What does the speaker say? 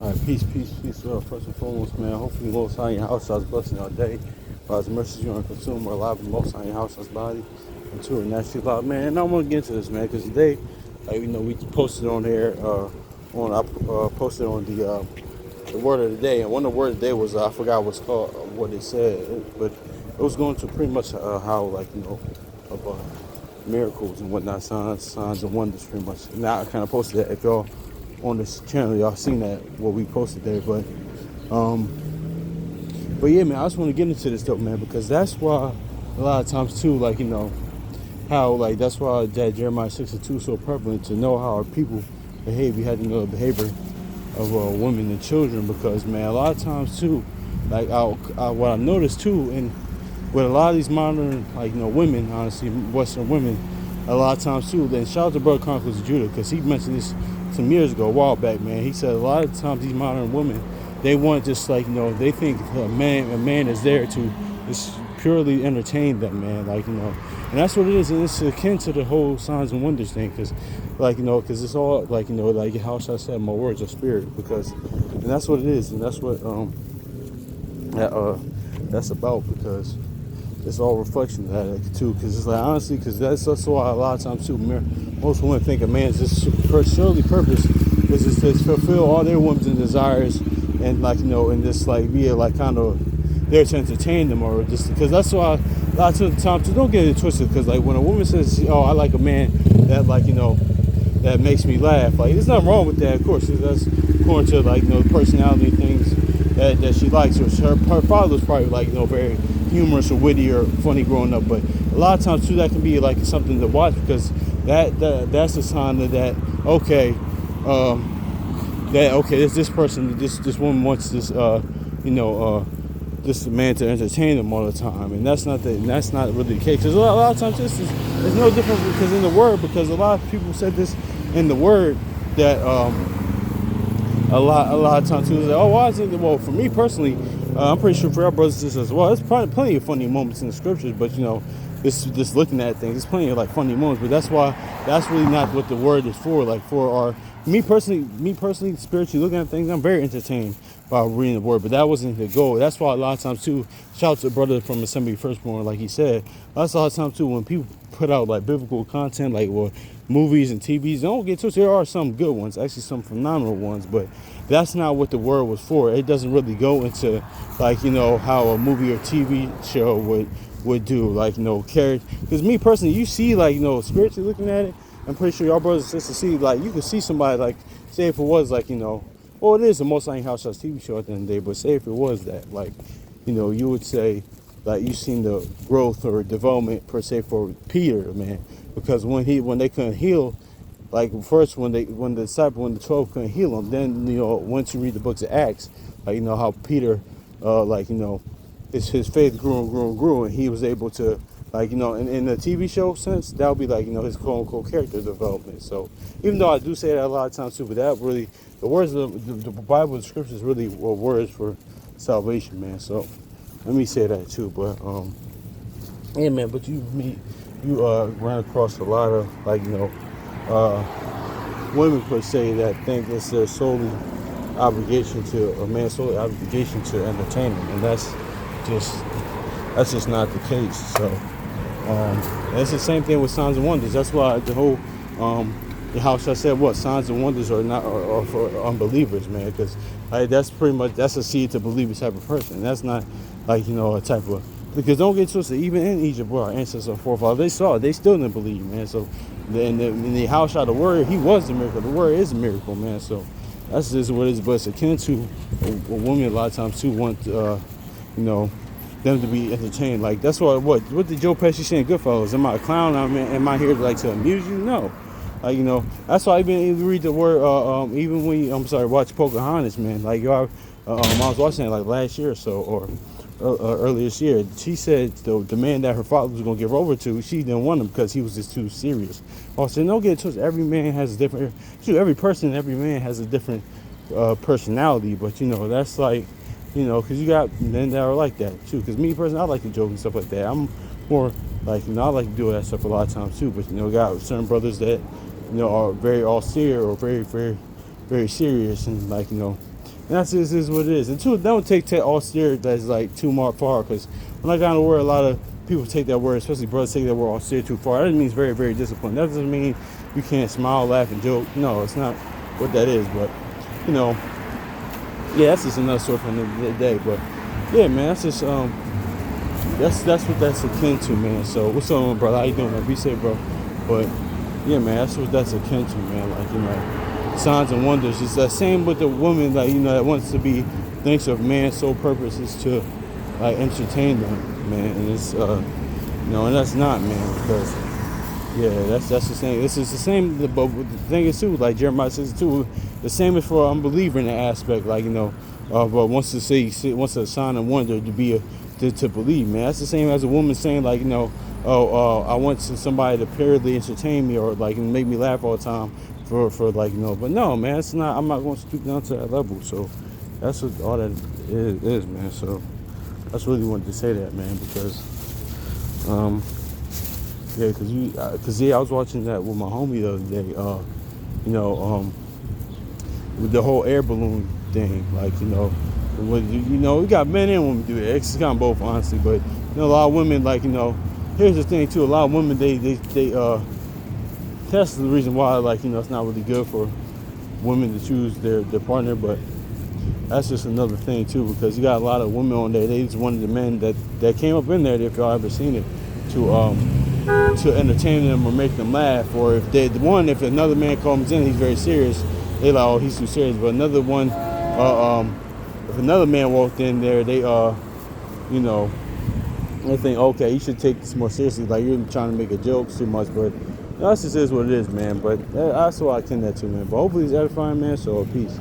All right, peace, peace, peace. First and foremost, man, hopefully Most High in your house is blessing our day. By His mercy, you want to consume or alive in Most High in your house, His body, and to a naturally alive, man. And I want to get into this, man, because today, we posted on there, I posted on the word of the day, and one of the words of the day was, I forgot what's called, what it said, but it was going to pretty much how, about miracles and whatnot, signs and wonders, pretty much. Now I kind of posted that. If y'all on this channel, y'all seen that what we posted there, but yeah, man, I just want to get into this though, man, because that's why a lot of times too, how that's why that Jeremiah 6:2 is so prevalent, to know how our people behave. We had to know the behavior of women and children, because man, a lot of times too, what I noticed too, and with a lot of these modern women, honestly, Western women, a lot of times too. Then shout out to Brother Chronicles of Judah, because he mentioned this some years ago, a while back, man. He said a lot of times these modern women, they want just they think a man is there to just purely entertain them, man. And that's what it is. And it's akin to the whole signs and wonders thing, because because it's all how should I say, my words are spirit, and that's what it is, and that's what that's about, because it's all reflection of that too. Because it's honestly, because that's why a lot of times too, most women think a man's just surely purpose is just to fulfill all their whims and desires, and and just be kind of there to entertain them, or just because that's why a lot of times, don't get it twisted, because when a woman says, oh, I like a man that that makes me laugh, there's nothing wrong with that, of course. That's according to the personality things that she likes, or her father was probably very humorous or witty or funny growing up. But a lot of times too, that can be something to watch, because that's a sign that okay, this person, this woman wants this this man to entertain them all the time, and that's not really the case. Because a lot of times it's no different, because in the word, because a lot of people said this in the word, that a lot of times too, like, oh, why is it? Well, for me personally, I'm pretty sure for our brothers and sisters as well, there's probably plenty of funny moments in the scriptures, but just looking at things, there's plenty of funny moments. But that's really not what the word is for. For our me personally, spiritually looking at things, I'm very entertained by reading the word. But that wasn't the goal. That's why a lot of times too, shout out to the brother from Assembly Firstborn, like he said. That's a lot of times too, when people put out biblical content, movies and TVs, don't get twisted. There are some good ones, actually some phenomenal ones, but that's not what the word was for. It doesn't really go into how a movie or TV show would do, character. Because me personally, you see spiritually looking at it, I'm pretty sure y'all brothers and sisters see, you can see somebody, say if it was well, it is the Most High House TV show at the end of the day, but say if it was that, you would say you've seen the growth or development per se for Peter, man, because when they couldn't heal, first when the 12 couldn't heal him, then once you read the books of Acts, how Peter his faith grew and grew and grew, and he was able to in the TV show sense, that would be his quote unquote character development. So even though I do say that a lot of times too, but that really, the words of the Bible, the scriptures really were words for salvation, man. So let me say that too. But yeah, man. But you run across a lot of women per se that think it's their solely obligation to a man's solely obligation to entertain them, and that's just not the case. So it's the same thing with signs and wonders. That's why the whole the house, I said, what signs and wonders are not are for unbelievers, man, because that's pretty much, that's a seed to believe type of person. That's not a type of, because don't get twisted, even in Egypt where our ancestors and forefathers, they saw it, they still didn't believe, man. So in the house of the word, he was the miracle. The word is a miracle, man. So that's just what it is. But it's akin to a woman a lot of times too want them to be entertained. That's what did Joe Pesci say in Goodfellas? Am I a clown? Am I here to amuse you? No. That's why I even read the word, even when watch Pocahontas, man. I was watching it last year or so, or earlier this year. She said the man that her father was gonna give her over to, she didn't want him because he was just too serious. Also, don't get it twisted. Every man has a different, every person, every man has a different personality. But that's because you got men that are like that too. Because me personally, I like to joke and stuff like that. I'm more I like to do that stuff a lot of times too. But got certain brothers that are very austere or very, very, very serious, and And that's just is what it is. And two, don't take all serious that's like too far, because when I got in the word, a lot of people take that word, especially brothers, take that word all serious too far. That means very, very disciplined. That doesn't mean you can't smile, laugh, and joke. No, it's not what that is. But you know, yeah, that's just another story from the day. But yeah, man, that's just that's what that's akin to, man. So what's up, brother? How you doing, man? Be safe, bro. But yeah, man, that's what that's akin to, man. Like, you know, signs and wonders. It's the same with the woman, like, you know, that wants to be, thinks of man's sole purpose is to like entertain them, man. And it's you know, and that's not, man, because yeah, that's the same. This is the same. But the thing is too, like Jeremiah says too, the same is for an unbeliever in that aspect. Like, you know, but wants to say, wants a sign and wonder to be to believe, man. That's the same as a woman saying, like, you know, oh, I want somebody to purely entertain me or like make me laugh all the time for like, you know. But no, man, it's not. I'm not going to stoop down to that level. So that's what all that is, man. So that's really wanted to say that, man, because yeah, cause yeah, I was watching that with my homie the other day. You know, with the whole air balloon thing, like, you know, when you know, we got men and women do it. It's kind of both, honestly. But you know, a lot of women, like, you know, here's the thing too. A lot of women, they that's the reason why, like, you know, it's not really good for women to choose their partner. But that's just another thing too, because you got a lot of women on there. They just wanted the men that came up in there, if y'all ever seen it, to entertain them or make them laugh. Or if another man comes in, he's very serious, they like, oh, he's too serious. But another one, if another man walked in there, they you know, they think, okay, you should take this more seriously, like you're trying to make a joke too much. But that just is what it is, man. But that's what I tend that to, man. But hopefully it's edifying, man. So peace.